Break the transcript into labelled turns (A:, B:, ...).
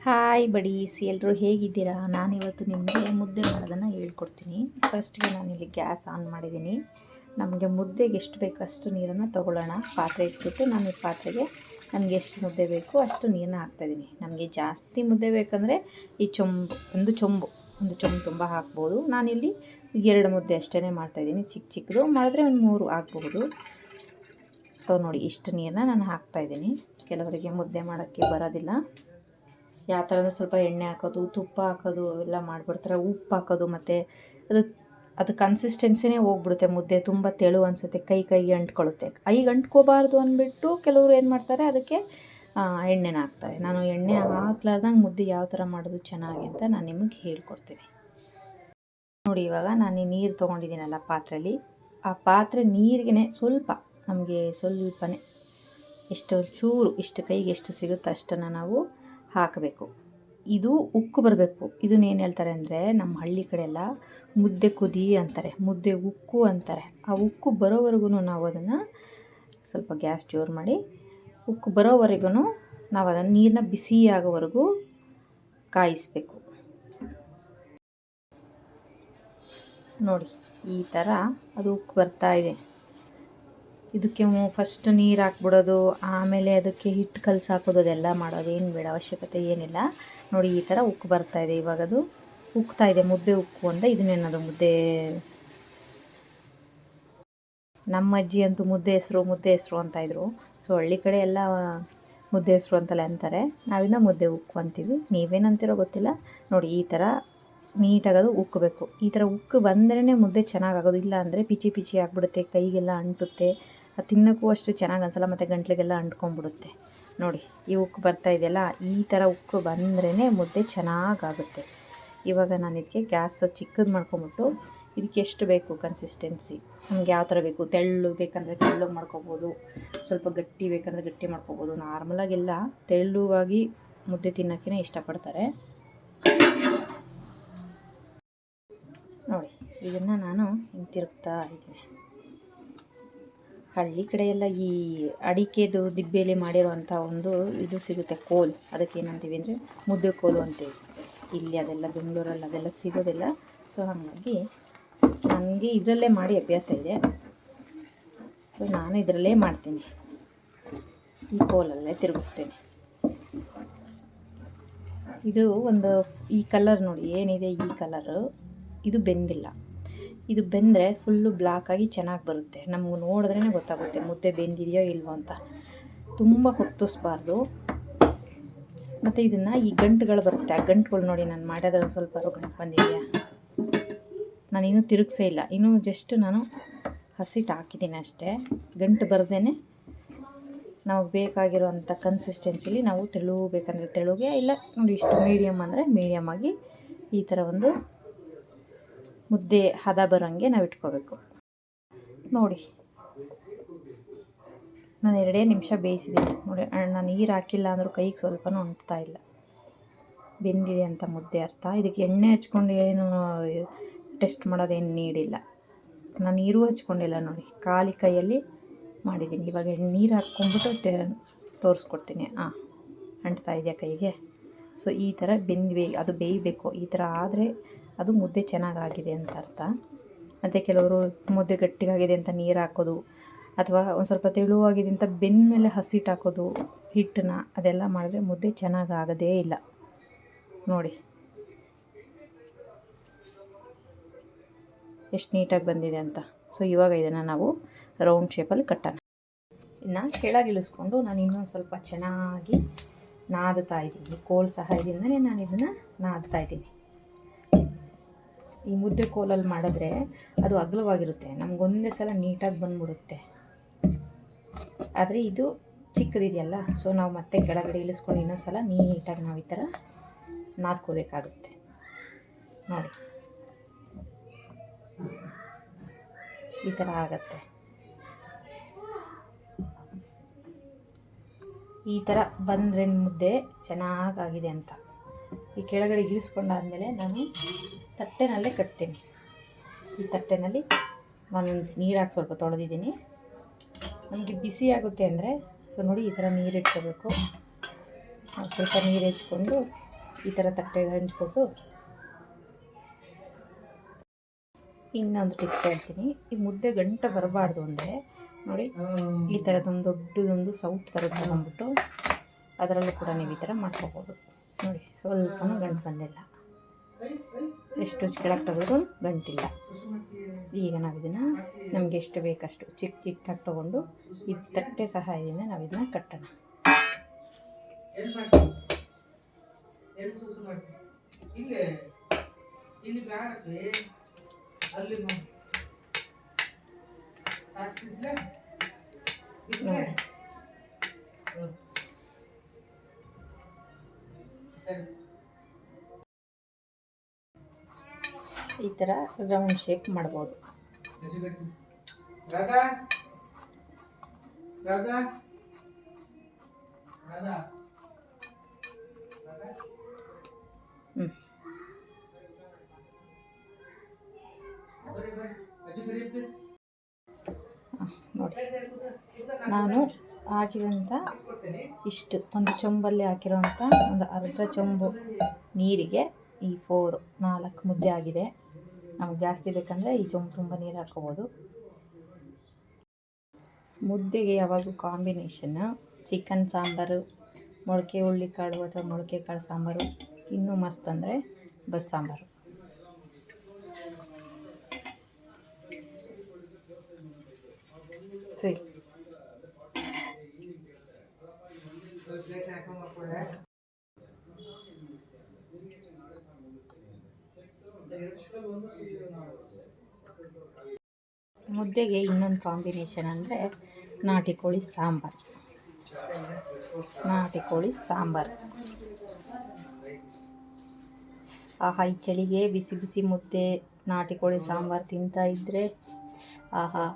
A: Hi buddies, ಎಲ್ಲರೂ ಹೇಗಿದ್ದೀರಾ? ನಾನಿವತ್ತು ನಿಮಗೆ ಮುದ್ದೆ ಮಾಡೋದನ್ನು ಹೇಳ್ಕೊಡ್ತೀನಿ. ಫಸ್ಟ್ಗೆ ನಾನಿಲ್ಲಿ ಗ್ಯಾಸ್ ಆನ್ ಮಾಡಿದ್ದೀನಿ. ನಮಗೆ ಮುದ್ದೆಗೆ ಎಷ್ಟು ಬೇಕು ಅಷ್ಟು ನೀರನ್ನು ತೊಗೊಳ್ಳೋಣ. ಪಾತ್ರೆ ಇಟ್ಬಿಟ್ಟು ನಾನು ಈ ಪಾತ್ರೆಗೆ ನನಗೆ ಎಷ್ಟು ಮುದ್ದೆ ಬೇಕು ಅಷ್ಟು ನೀರನ್ನ ಹಾಕ್ತಾಯಿದ್ದೀನಿ. ನಮಗೆ ಜಾಸ್ತಿ ಮುದ್ದೆ ಬೇಕಂದರೆ ಈ ಒಂದು ಚೊಂಬು ತುಂಬ ಹಾಕ್ಬೋದು. ನಾನಿಲ್ಲಿ 2 ಮುದ್ದೆ ಅಷ್ಟೇ ಮಾಡ್ತಾಯಿದ್ದೀನಿ. ಚಿಕ್ಕದು ಮಾಡಿದ್ರೆ ಒಂದು 3 ಹಾಕ್ಬಹುದು. ಸೊ ನೋಡಿ, ಇಷ್ಟು ನೀರನ್ನ ನಾನು ಹಾಕ್ತಾಯಿದ್ದೀನಿ. ಕೆಲವರಿಗೆ ಮುದ್ದೆ ಮಾಡೋಕ್ಕೆ ಬರೋದಿಲ್ಲ. ಯಾವ ಥರ ಅಂದರೆ ಸ್ವಲ್ಪ ಎಣ್ಣೆ ಹಾಕೋದು, ತುಪ್ಪ ಹಾಕೋದು ಎಲ್ಲ ಮಾಡಿಬಿಡ್ತಾರೆ. ಉಪ್ಪು ಹಾಕೋದು, ಮತ್ತು ಅದು ಕನ್ಸಿಸ್ಟೆನ್ಸಿನೇ ಹೋಗ್ಬಿಡುತ್ತೆ. ಮುದ್ದೆ ತುಂಬ ತೆಳು ಅನಿಸುತ್ತೆ, ಕೈಗೆ ಅಂಟ್ಕೊಳ್ಳುತ್ತೆ. ಕೈಗೆ ಅಂಟ್ಕೋಬಾರ್ದು ಅಂದ್ಬಿಟ್ಟು ಕೆಲವರು ಏನು ಮಾಡ್ತಾರೆ, ಅದಕ್ಕೆ ಎಣ್ಣೆನ ಹಾಕ್ತಾರೆ. ನಾನು ಎಣ್ಣೆ ಹಾಕ್ಲಾರ್ದಂಗೆ ಮುದ್ದೆ ಯಾವ ಥರ ಮಾಡೋದು ಚೆನ್ನಾಗಿ ಅಂತ ನಾನು ನಿಮಗೆ ಹೇಳ್ಕೊಡ್ತೀನಿ ನೋಡಿ. ಇವಾಗ ನಾನು ನೀರು ತೊಗೊಂಡಿದ್ದೀನಲ್ಲ ಪಾತ್ರೆಯಲ್ಲಿ, ಆ ಪಾತ್ರೆ ನೀರಿಗೆ ಸ್ವಲ್ಪ ನಮಗೆ ಸ್ವಲ್ಪನೇ ಎಷ್ಟು ಚೂರು ಇಷ್ಟು ಕೈಗೆ ಎಷ್ಟು ಸಿಗುತ್ತೆ ಅಷ್ಟನ್ನು ನಾವು ಹಾಕಬೇಕು. ಇದು ಉಕ್ಕು ಬರಬೇಕು. ಇದನ್ನ ಏನು ಹೇಳ್ತಾರೆ ಅಂದರೆ, ನಮ್ಮ ಹಳ್ಳಿ ಕಡೆ ಎಲ್ಲ ಮುದ್ದೆ ಕುದಿ ಅಂತಾರೆ, ಮುದ್ದೆ ಉಕ್ಕು ಅಂತಾರೆ. ಆ ಉಕ್ಕು ಬರೋವರೆಗೂ ನಾವು ಅದನ್ನು ಸ್ವಲ್ಪ ಗ್ಯಾಸ್ ಜೋರು ಮಾಡಿ ಉಕ್ಕು ಬರೋವರೆಗೂ ನಾವು ಅದನ್ನು ನೀರನ್ನ ಬಿಸಿ ಆಗೋವರೆಗೂ ಕಾಯಿಸಬೇಕು. ನೋಡಿ, ಈ ಥರ ಅದು ಉಕ್ಕು ಬರ್ತಾ ಇದೆ. ಇದಕ್ಕೆ ಫಸ್ಟ್ ನೀರು ಹಾಕ್ಬಿಡೋದು, ಆಮೇಲೆ ಅದಕ್ಕೆ ಹಿಟ್ಟು ಕಲಸಿ ಹಾಕೋದು, ಅದೆಲ್ಲ ಮಾಡೋದು ಏನು ಬೇಡ, ಅವಶ್ಯಕತೆ ಏನಿಲ್ಲ. ನೋಡಿ, ಈ ಥರ ಉಕ್ಕು ಬರ್ತಾಯಿದೆ. ಇವಾಗ ಅದು ಉಕ್ತಾ ಇದೆ. ಮುದ್ದೆ ಉಕ್ಕು ಅಂತ ಇದನ್ನೇನದು ಮುದ್ದೆ. ನಮ್ಮ ಅಜ್ಜಿ ಅಂತೂ ಮುದ್ದೆ ಹೆಸರು ಅಂತಾಯಿದ್ರು. ಸೊ ಹಳ್ಳಿ ಕಡೆ ಎಲ್ಲ ಮುದ್ದೆ ಹೆಸರು ಅಂತಲೇ ಅಂತಾರೆ. ನಾವಿಂದ ಮುದ್ದೆ ಉಕ್ಕು ಅಂತೀವಿ. ನೀವೇನಂತೀರೋ ಗೊತ್ತಿಲ್ಲ. ನೋಡಿ, ಈ ಥರ ನೀಟಾಗೋದು ಉಕ್ಕಬೇಕು. ಈ ಥರ ಉಕ್ಕು ಬಂದ್ರೇ ಮುದ್ದೆ ಚೆನ್ನಾಗಾಗೋದು. ಇಲ್ಲ ಅಂದರೆ ಪಿಚಿ ಆಗಿಬಿಡುತ್ತೆ, ಕೈಗೆಲ್ಲ ಅಂಟುತ್ತೆ, ಅದು ತಿನ್ನೋಕ್ಕೂ ಅಷ್ಟು ಚೆನ್ನಾಗಿ ಅನಿಸಲ್ಲ, ಮತ್ತು ಗಂಟ್ಲಿಗೆಲ್ಲ ಅಂಟ್ಕೊಂಡ್ಬಿಡುತ್ತೆ. ನೋಡಿ, ಈ ಉಕ್ಕು ಬರ್ತಾ ಇದೆಯಲ್ಲ, ಈ ಥರ ಉಕ್ಕು ಬಂದ್ರೇ ಮುದ್ದೆ ಚೆನ್ನಾಗಾಗುತ್ತೆ. ಇವಾಗ ನಾನು ಇದಕ್ಕೆ ಗ್ಯಾಸ್ ಚಿಕ್ಕದು ಮಾಡ್ಕೊಂಬಿಟ್ಟು ಇದಕ್ಕೆ ಎಷ್ಟು ಬೇಕು ಕನ್ಸಿಸ್ಟೆನ್ಸಿ, ನಮ್ಗೆ ಯಾವ ಥರ ಬೇಕು, ತೆಳ್ಳು ಬೇಕಂದರೆ ತೆಳ್ಳಗೆ ಮಾಡ್ಕೊಬೋದು, ಸ್ವಲ್ಪ ಗಟ್ಟಿ ಬೇಕಂದರೆ ಗಟ್ಟಿ ಮಾಡ್ಕೊಬೋದು. ನಾರ್ಮಲಾಗೆಲ್ಲ ತೆಳ್ಳುವಾಗಿ ಮುದ್ದೆ ತಿನ್ನೋಕ್ಕೇ ಇಷ್ಟಪಡ್ತಾರೆ. ನೋಡಿ, ಇದನ್ನು ನಾನು ಹಿಂಗೆ ತಿರುಗ್ತಾ ಇದ್ದೀನಿ. ಹಳ್ಳಿ ಕಡೆ ಎಲ್ಲ ಈ ಅಡಿಕೆದು ದಿಬ್ಬೆಯಲ್ಲಿ ಮಾಡಿರೋವಂಥ ಒಂದು ಇದು ಸಿಗುತ್ತೆ, ಕೋಲು. ಅದಕ್ಕೆ ಏನಂತೀವಿ ಅಂದರೆ ಮುದ್ದೆ ಕೋಲು ಅಂತೀವಿ. ಇಲ್ಲಿ ಅದೆಲ್ಲ ಬೆಂಗಳೂರಲ್ಲಿ ಅದೆಲ್ಲ ಸಿಗೋದಿಲ್ಲ. ಸೊ ಹಾಗಾಗಿ ನನಗೆ ಇದರಲ್ಲೇ ಮಾಡಿ ಅಭ್ಯಾಸ ಇದೆ. ಸೊ ನಾನು ಇದರಲ್ಲೇ ಮಾಡ್ತೀನಿ, ಈ ಕೋಲಲ್ಲೇ ತಿರುಗಿಸ್ತೇನೆ. ಇದು ಒಂದು ಈ ಕಲರ್ ನೋಡಿ ಏನಿದೆ, ಈ ಕಲರು ಇದು ಬೆಂದಿಲ್ಲ. ಇದು ಬೆಂದರೆ ಫುಲ್ಲು ಬ್ಲ್ಯಾಕಾಗಿ ಚೆನ್ನಾಗಿ ಬರುತ್ತೆ. ನಮಗೆ ನೋಡಿದ್ರೇ ಗೊತ್ತಾಗುತ್ತೆ ಮುದ್ದೆ ಬೆಂದಿದೆಯೋ ಇಲ್ವೋ ಅಂತ. ತುಂಬ ಹೊತ್ತಿಸ್ಬಾರ್ದು. ಮತ್ತು ಇದನ್ನು ಈ ಗಂಟುಗಳು ಬರುತ್ತೆ, ಆ ಗಂಟುಗಳು ನೋಡಿ ನಾನು ಮಾಡೋದ್ರಲ್ಲಿ ಸ್ವಲ್ಪ ಗಂಟು ಬಂದಿದೆಯಾ. ನಾನು ಇನ್ನೂ ತಿರುಗಿಸೇ ಇಲ್ಲ, ಇನ್ನೂ ಜಸ್ಟ್ ನಾನು ಹಸಿಟ್ಟು ಹಾಕಿದ್ದೀನಿ ಅಷ್ಟೇ. ಗಂಟು ಬರ್ದೇ ನಾವು ಬೇಕಾಗಿರೋವಂಥ ಕನ್ಸಿಸ್ಟೆನ್ಸಿಲಿ ನಾವು ತೆಳು ಬೇಕಂದರೆ ತೆಳುಗೆ, ಇಲ್ಲ ನೋಡಿ ಇಷ್ಟು ಮೀಡಿಯಮ್ ಅಂದರೆ ಮೀಡಿಯಮಾಗಿ ಈ ಥರ ಒಂದು ಮುದ್ದೆ ಹದ ಬರೋಂಗೆ ನಾವು ಇಟ್ಕೋಬೇಕು. ನೋಡಿ, ನಾನು 2 ನಿಮಿಷ ಬೇಯಿಸಿದ್ದೀನಿ. ನೋಡಿ, ನಾನು ನೀರು ಹಾಕಿಲ್ಲ ಅಂದರೂ ಕೈಗೆ ಸ್ವಲ್ಪನೂ ಅಂಟ್ತಾ ಇಲ್ಲ. ಬೆಂದಿದೆ ಅಂತ ಮುದ್ದೆ ಅರ್ಥ. ಇದಕ್ಕೆ ಎಣ್ಣೆ ಹಚ್ಕೊಂಡು ಏನು ಟೆಸ್ಟ್ ಮಾಡೋದೇನು ನೀಡಿಲ್ಲ. ನಾನು ನೀರು ಹಚ್ಕೊಂಡಿಲ್ಲ ನೋಡಿ, ಖಾಲಿ ಕೈಯಲ್ಲಿ ಮಾಡಿದ್ದೀನಿ. ಇವಾಗ ನೀರು ಹಾಕ್ಕೊಂಡ್ಬಿಟ್ಟು ತೋರಿಸ್ಕೊಡ್ತೀನಿ. ಅಂಟ್ತಾ ಇದೆಯಾ ಕೈಗೆ? ಸೊ ಈ ಥರ ಅದು ಬೇಯಬೇಕು. ಈ ಥರ ಆದರೆ ಅದು ಮುದ್ದೆ ಚೆನ್ನಾಗಾಗಿದೆ ಅಂತ ಅರ್ಥ. ಮತ್ತು ಕೆಲವರು ಮುದ್ದೆ ಗಟ್ಟಿಗಾಗಿದೆ ಅಂತ ನೀರು ಹಾಕೋದು, ಅಥವಾ ಒಂದು ಸ್ವಲ್ಪ ತೆಳುವಾಗಿದೆ ಅಂತ ಬೆಂದ ಮೇಲೆ ಹಸಿಟ್ಟು ಹಾಕೋದು ಹಿಟ್ಟನ್ನ, ಅದೆಲ್ಲ ಮಾಡಿದ್ರೆ ಮುದ್ದೆ ಚೆನ್ನಾಗಾಗೋದೇ ಇಲ್ಲ. ನೋಡಿ ಎಷ್ಟು ನೀಟಾಗಿ ಬಂದಿದೆ ಅಂತ. ಸೊ ಇವಾಗ ಇದನ್ನು ನಾವು ರೌಂಡ್ ಶೇಪಲ್ಲಿ ಕಟ್ಟೋಣ. ಇನ್ನು ಕೆಳಗಿಳಿಸ್ಕೊಂಡು ನಾನು ಇನ್ನೊಂದು ಸ್ವಲ್ಪ ಚೆನ್ನಾಗಿ ನಾದ್ತಾ ಇದ್ದೀನಿ. ಕೋಲ್ ಸಹಾಯದಿಂದಲೇ ನಾನು ಇದನ್ನು ನಾದ್ತಾ ಇದ್ದೀನಿ. ಈ ಮುದ್ದೆ ಕೋಲಲ್ಲಿ ಮಾಡಿದ್ರೆ ಅದು ಅಗಲವಾಗಿರುತ್ತೆ, ನಮಗೊಂದೇ ಸಲ ನೀಟಾಗಿ ಬಂದ್ಬಿಡುತ್ತೆ. ಆದರೆ ಇದು ಚಿಕ್ಕದಿದೆಯಲ್ಲ, ಸೊ ನಾವು ಮತ್ತೆ ಕೆಳಗಡೆ ಇಳಿಸ್ಕೊಂಡು ಇನ್ನೊಂದು ಸಲ ನೀಟಾಗಿ ನಾವು ಈ ಥರ ನಾದ್ಕೋಬೇಕಾಗುತ್ತೆ. ನೋಡಿ, ಈ ಥರ ಆಗತ್ತೆ. ಈ ಥರ ಬಂದರೆ ಮುದ್ದೆ ಚೆನ್ನಾಗಾಗಿದೆ ಅಂತ. ಈ ಕೆಳಗಡೆ ಇಳಿಸ್ಕೊಂಡಾದಮೇಲೆ ನಾನು ತಟ್ಟೆನಲ್ಲೇ ಕಟ್ತೀನಿ. ಈ ತಟ್ಟೆನಲ್ಲಿ ನಾನು ನೀರು ಹಾಕಿ ಸ್ವಲ್ಪ ತೊಳೆದಿದ್ದೀನಿ. ನಮಗೆ ಬಿಸಿ ಆಗುತ್ತೆ ಅಂದರೆ, ಸೊ ನೋಡಿ ಈ ಥರ ನೀರು ಇಟ್ಕೋಬೇಕು. ಸ್ವಲ್ಪ ನೀರು ಹೆಚ್ಕೊಂಡು ಈ ಥರ ತಟ್ಟೆಗೆ ಹಂಚ್ಬಿಟ್ಟು ಇನ್ನೊಂದು ಟಿಪ್ಸ್ ಹೇಳ್ತೀನಿ. ಈ ಮುದ್ದೆ ಗಂಟು ಬರಬಾರ್ದು ಅಂದರೆ ನೋಡಿ, ಈ ಥರದೊಂದು ದೊಡ್ಡದೊಂದು ಸೌಟ್ ಥರ ತಗೊಂಡ್ಬಿಟ್ಟು ಅದರಲ್ಲೂ ಕೂಡ ನೀವು ಈ ಥರ ಮಾಡ್ಕೋಬೋದು. ನೋಡಿ, ಸ್ವಲ್ಪನೂ ಗಂಟು ಬಂದಿಲ್ಲ, ಎಷ್ಟು ಕೆಳಗೆ ತೆಗೆದ್ರೂ ಗಂಟಿಲ್ಲ. ಈಗ ನಾವು ಇದನ್ನು ನಮಗೆ ಎಷ್ಟು ಬೇಕಷ್ಟು ಚಿಕ್ಕ ಚಿಕ್ಕದಾಗಿ ತೊಗೊಂಡು ಈ ತಟ್ಟೆ ಸಹಾಯದಿಂದ ನಾವು ಇದನ್ನು ಕಟ್ಟೋಣ. ಈ ಥರ ರೌಂಡ್ ಶೇಪ್ ಮಾಡ್ಬೋದು. ನೋಡಿ, ನಾನು ಹಾಕಿದಂಥ ಇಷ್ಟು ಒಂದು ಚೊಂಬಲ್ಲಿ ಹಾಕಿರೋಂಥ ಒಂದು ಅರ್ಧ ಚೊಂಬು ನೀರಿಗೆ ಈ 4 ಮುದ್ದೆ ಆಗಿದೆ. ನಮ್ಗೆ ಜಾಸ್ತಿ ಬೇಕಂದರೆ ಈ ಚೊಂಬು ತುಂಬ ನೀರು ಹಾಕ್ಕೋಬೋದು. ಮುದ್ದೆಗೆ ಯಾವಾಗೂ ಕಾಂಬಿನೇಷನ್ನು ಚಿಕನ್ ಸಾಂಬಾರು, ಮೊಳಕೆ ಹುಳ್ಳಿಕಾಳು ಅಥವಾ ಮೊಳಕೆ ಕಾಳು ಸಾಂಬಾರು, ಇನ್ನೂ ಮಸ್ತ್ ಅಂದರೆ ಬಸ್ಸಾಂಬಾರು. ಸರಿ, ಮುದ್ದೆಗೆ ಇನ್ನೊಂದು ಕಾಂಬಿನೇಷನ್ ಅಂದರೆ ನಾಟಿ ಕೋಳಿ ಸಾಂಬಾರು. ಆಹಾ, ಈ ಚಳಿಗೆ ಬಿಸಿ ಬಿಸಿ ಮುದ್ದೆ ನಾಟಿ ಕೋಳಿ ಸಾಂಬಾರು ತಿಂತಾ ಇದ್ದರೆ ಆಹಾ